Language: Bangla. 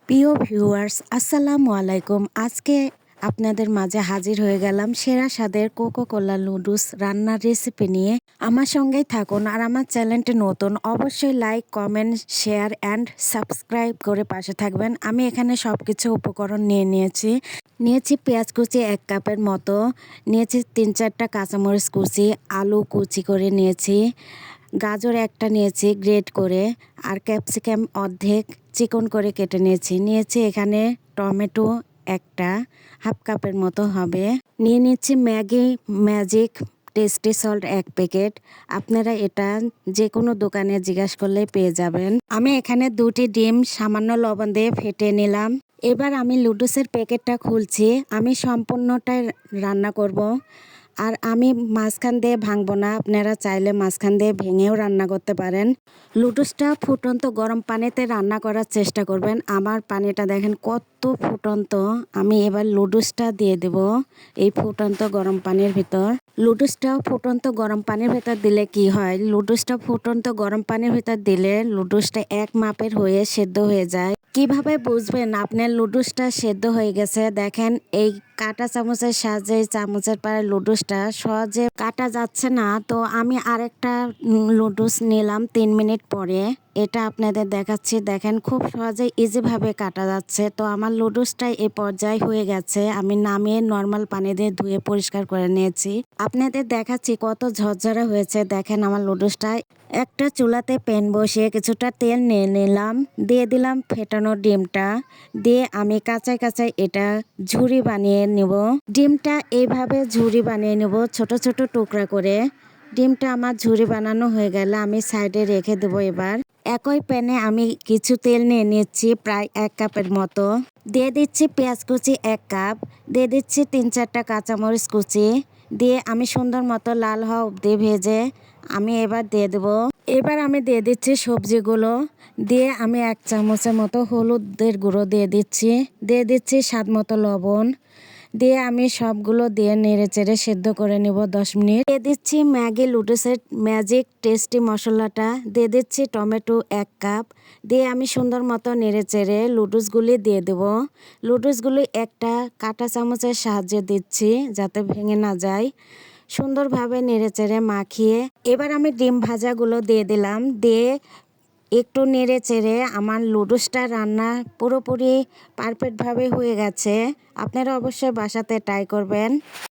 প্রিয় ভিউয়ার্স আসসালামু আলাইকুম। আজকে আপনাদের মাঝে হাজির হয়ে গেলাম সেরা স্বাদের কোকোকোলা নুডলস রান্নার রেসিপি নিয়ে। আমার সঙ্গেই থাকুন আর আমার চ্যানেলটি নতুন অবশ্যই like comment share and subscribe করে পাশে থাকবেন। আমি এখানে সব কিছু উপকরণ নিয়েছি পেঁয়াজ কুচি 1 কাপের মতো, নিয়েছি 3-4টা কাঁচামরিচ কুচি, আলু কুচি করে নিয়েছি, গাজর একটা নিয়েছি গ্রেট করে, আর ক্যাপসিকাম অর্ধেক চিকন করে কেটে নিয়েছি এখানে টমেটো একটা 1/2 কাপের মতো হবে, নিয়ে নিচ্ছি Maggi magic tasty salt 1 packet. আপনারা এটা যে কোনো দোকানে জিজ্ঞাসা করলে পেয়ে যাবেন। আমি এখানে 2টি ডিম সামান্য লবণ দিয়ে ফেটে নিলাম। এবার আমি লুডুসের প্যাকেটটা খুলছি। আমি সম্পূর্ণটাই রান্না করব, আর আমি মাঝখান দিয়ে ভাঙবো না, আপনারা চাইলে মাঝখান দিয়ে ভেঙেও রান্না করতে পারেন। লুডুসটা ফুটন্ত গরম পানিতে রান্না করার চেষ্টা করবেন। আমার পানিটা দেখেন কত ফুটন্ত। আমি এবার লুডুসটা দিয়ে দেব এই ফুটন্ত গরম পানির ভিতর। লুডুসটা ফুটন্ত গরম পানির ভিতর দিলে কি হয়, লুডুসটা ফুটন্ত গরম পানির ভিতর দিলে লুডুসটা এক মাপের হয়ে সেদ্ধ হয়ে যায়। কিভাবে বুঝবেন আপনার লুডুসটা সেদ্ধ হয়ে গেছে? দেখেন এই কাঁটা চামচের সাহায্যে চামচের পাড়ে লুডুসটা সহজে কাটা যাচ্ছে না, তো আমি আরেকটা লুডুস নিলাম 3 মিনিট পরে। এটা আপনাদের দেখাচ্ছি, দেখেন খুব সহজে ইজিভাবে কাটা যাচ্ছে। তো আমার লুডুসটা এই পর্যায়ে হয়ে গেছে, আমি নামিয়ে নর্মাল পানি দিয়ে ধুয়ে পরিষ্কার করে নিয়েছি। আপনাদের দেখাচ্ছি কত ঝরঝরা হয়েছে। দেখেন আমার লুডুসটা। একটা চুলাতে প্যান বসিয়ে কিছুটা তেল নিয়ে নিলাম, দিয়ে দিলাম ফেটানো ডিমটা, দিয়ে আমি কাঁচাই কাঁচাই এটা ঝুরি বানিয়ে নেব। ডিমটা এইভাবে ঝুরি বানিয়ে নেব ছোট ছোট টুকরা করে। ডিমটা আমার ঝুরি বানানো হয়ে গেলে আমি সাইডে রেখে দেবো। এবার একই প্যানে আমি কিছু তেল নিয়ে নিচ্ছি প্রায় 1 কাপের মতো, দিয়ে দিচ্ছি পেঁয়াজ কুচি 1 কাপ, দিয়ে দিচ্ছি 3-4টা কাঁচামরিচ কুচি, দিয়ে আমি সুন্দর মতো লাল হওয়া অবধি ভেজে আমি এবার দিয়ে দেবো। এবার আমি দিয়ে দিচ্ছি সবজিগুলো, দিয়ে আমি 1 চামচের মতো হলুদের গুঁড়ো দিয়ে দিচ্ছি স্বাদ মতো লবণ, দিয়ে আমি সবগুলো দিয়ে নেড়ে চেড়ে সেদ্ধ করে নেব 10 মিনিট। দিয়ে দিচ্ছি ম্যাগি লুডুসের ম্যাজিক টেস্টি মশলাটা, দিয়ে দিচ্ছি টমেটো 1 কাপ, দিয়ে আমি সুন্দর মতো নেড়ে চেড়ে লুডুসগুলি দিয়ে দেব। লুডুসগুলি একটা কাঁটা চামচের সাহায্যে দিচ্ছি যাতে ভেঙে না যায়। সুন্দরভাবে নেড়ে চেড়ে মাখিয়ে এবার আমি ডিম ভাজাগুলো দিয়ে দিলাম, দিয়ে একটু নেড়ে চেড়ে আমার লুডুসটা রান্না পুরোপুরি পারফেক্টভাবে হয়ে গেছে। আপনারা অবশ্যই বাসাতে ট্রাই করবেন।